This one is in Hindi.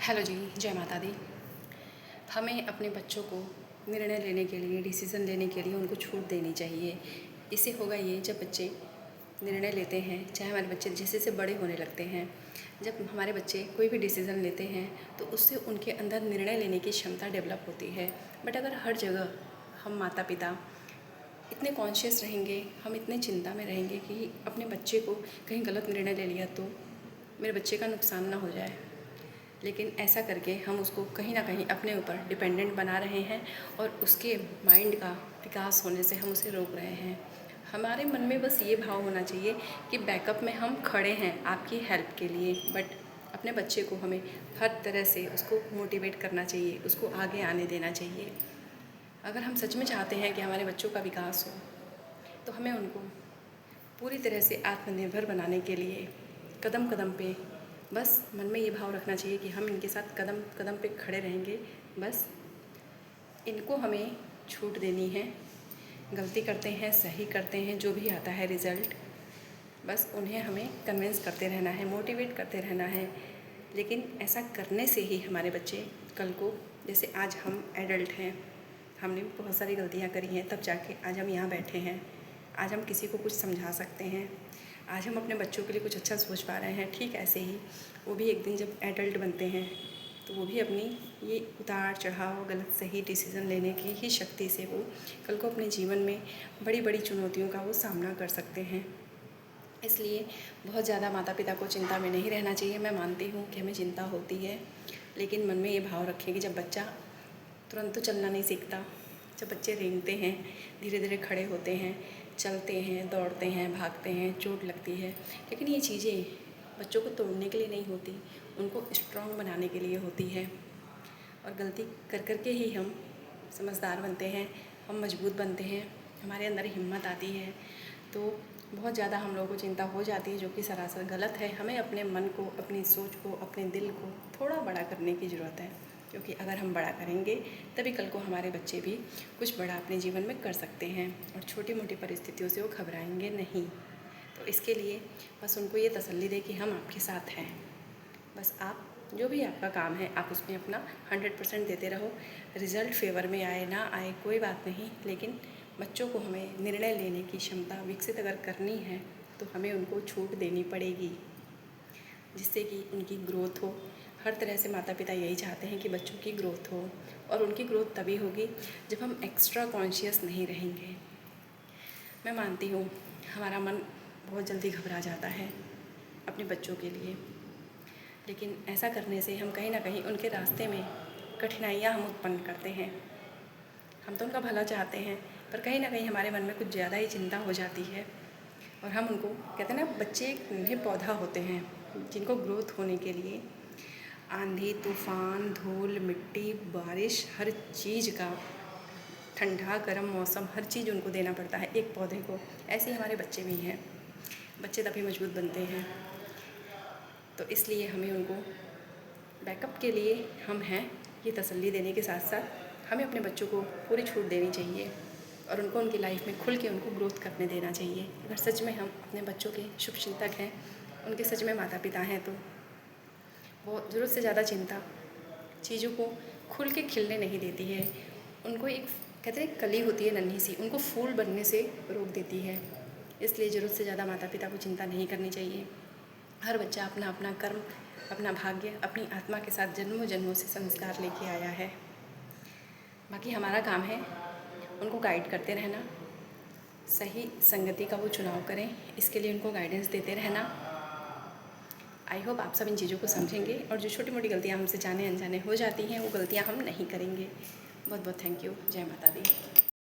हेलो जी, जय माता दी। हमें अपने बच्चों को निर्णय लेने के लिए, डिसीज़न लेने के लिए उनको छूट देनी चाहिए। इससे होगा ये, जब बच्चे निर्णय लेते हैं, चाहे हमारे बच्चे जैसे जैसे बड़े होने लगते हैं, जब हमारे बच्चे कोई भी डिसीज़न लेते हैं तो उससे उनके अंदर निर्णय लेने की क्षमता डेवलप होती है। बट अगर हर जगह हम माता पिता इतने कॉन्शियस रहेंगे, हम इतने चिंता में रहेंगे कि अपने बच्चे को कहीं गलत निर्णय ले लिया तो मेरे बच्चे का नुकसान ना हो जाए, लेकिन ऐसा करके हम उसको कहीं ना कहीं अपने ऊपर डिपेंडेंट बना रहे हैं और उसके माइंड का विकास होने से हम उसे रोक रहे हैं। हमारे मन में बस ये भाव होना चाहिए कि बैकअप में हम खड़े हैं आपकी हेल्प के लिए। बट अपने बच्चे को हमें हर तरह से उसको मोटिवेट करना चाहिए, उसको आगे आने देना चाहिए। अगर हम सच में चाहते हैं कि हमारे बच्चों का विकास हो तो हमें उनको पूरी तरह से आत्मनिर्भर बनाने के लिए कदम कदम पे बस मन में ये भाव रखना चाहिए कि हम इनके साथ कदम कदम पे खड़े रहेंगे। बस इनको हमें छूट देनी है। गलती करते हैं, सही करते हैं, जो भी आता है रिज़ल्ट, बस उन्हें हमें कन्विंस करते रहना है, मोटिवेट करते रहना है। लेकिन ऐसा करने से ही हमारे बच्चे कल को, जैसे आज हम एडल्ट हैं, हमने बहुत सारी गलतियाँ करी हैं, तब जाके आज हम यहाँ बैठे हैं, आज हम किसी को कुछ समझा सकते हैं, आज हम अपने बच्चों के लिए कुछ अच्छा सोच पा रहे हैं। ठीक ऐसे ही वो भी एक दिन जब एडल्ट बनते हैं तो वो भी अपनी ये उतार चढ़ाव, गलत सही डिसीज़न लेने की ही शक्ति से वो कल को अपने जीवन में बड़ी बड़ी चुनौतियों का वो सामना कर सकते हैं। इसलिए बहुत ज़्यादा माता पिता को चिंता में नहीं रहना चाहिए। मैं मानती हूँ कि हमें चिंता होती है, लेकिन मन में ये भाव रखें कि जब बच्चा तुरंत तो चलना नहीं सीखता, जब बच्चे रेंगते हैं, धीरे धीरे खड़े होते हैं, चलते हैं, दौड़ते हैं, भागते हैं, चोट लगती है, लेकिन ये चीज़ें बच्चों को तोड़ने के लिए नहीं होती, उनको स्ट्रॉन्ग बनाने के लिए होती है। और गलती कर कर के ही हम समझदार बनते हैं, हम मजबूत बनते हैं, हमारे अंदर हिम्मत आती है। तो बहुत ज़्यादा हम लोगों को चिंता हो जाती है, जो कि सरासर गलत है। हमें अपने मन को, अपनी सोच को, अपने दिल को थोड़ा बड़ा करने की ज़रूरत है, क्योंकि अगर हम बड़ा करेंगे तभी कल को हमारे बच्चे भी कुछ बड़ा अपने जीवन में कर सकते हैं और छोटी मोटी परिस्थितियों से वो घबराएंगे नहीं। तो इसके लिए बस उनको ये तसल्ली दें कि हम आपके साथ हैं। बस आप जो भी आपका काम है आप उसमें अपना 100% देते रहो। रिज़ल्ट फेवर में आए ना आए कोई बात नहीं, लेकिन बच्चों को हमें निर्णय लेने की क्षमता विकसित अगर करनी है तो हमें उनको छूट देनी पड़ेगी, जिससे कि उनकी ग्रोथ हो। हर तरह से माता पिता यही चाहते हैं कि बच्चों की ग्रोथ हो, और उनकी ग्रोथ तभी होगी जब हम एक्स्ट्रा कॉन्शियस नहीं रहेंगे। मैं मानती हूँ हमारा मन बहुत जल्दी घबरा जाता है अपने बच्चों के लिए, लेकिन ऐसा करने से हम कहीं ना कहीं उनके रास्ते में कठिनाइयाँ हम उत्पन्न करते हैं। हम तो उनका भला चाहते हैं, पर कहीं ना कहीं हमारे मन में कुछ ज़्यादा ही चिंता हो जाती है और हम उनको, कहते हैं ना, बच्चे एक नन्हे पौधा होते हैं जिनको ग्रोथ होने के लिए आंधी, तूफ़ान, धूल, मिट्टी, बारिश, हर चीज़ का, ठंडा गर्म मौसम, हर चीज़ उनको देना पड़ता है एक पौधे को। ऐसे ही हमारे बच्चे भी हैं, बच्चे तभी मजबूत बनते हैं। तो इसलिए हमें उनको बैकअप के लिए हम हैं, ये तसल्ली देने के साथ साथ हमें अपने बच्चों को पूरी छूट देनी चाहिए और उनको उनकी लाइफ में खुल के उनको ग्रोथ करने देना चाहिए। अगर सच में हम अपने बच्चों के शुभचिंतक हैं, उनके सच में माता पिता हैं, तो वो ज़रूरत से ज़्यादा चिंता चीज़ों को खुल के खिलने नहीं देती है। उनको एक, कहते हैं, कली होती है नन्ही सी, उनको फूल बनने से रोक देती है। इसलिए ज़रूरत से ज़्यादा माता पिता को चिंता नहीं करनी चाहिए। हर बच्चा अपना अपना कर्म, अपना भाग्य, अपनी आत्मा के साथ जन्मों जन्मों से संस्कार लेके आया है। बाकी हमारा काम है उनको गाइड करते रहना, सही संगति का वो चुनाव करें, इसके लिए उनको गाइडेंस देते रहना। आई होप आप सब इन चीज़ों को समझेंगे और जो छोटी मोटी गलतियाँ हमसे जाने अनजाने हो जाती हैं वो गलतियाँ हम नहीं करेंगे। बहुत बहुत थैंक यू। जय माता दी।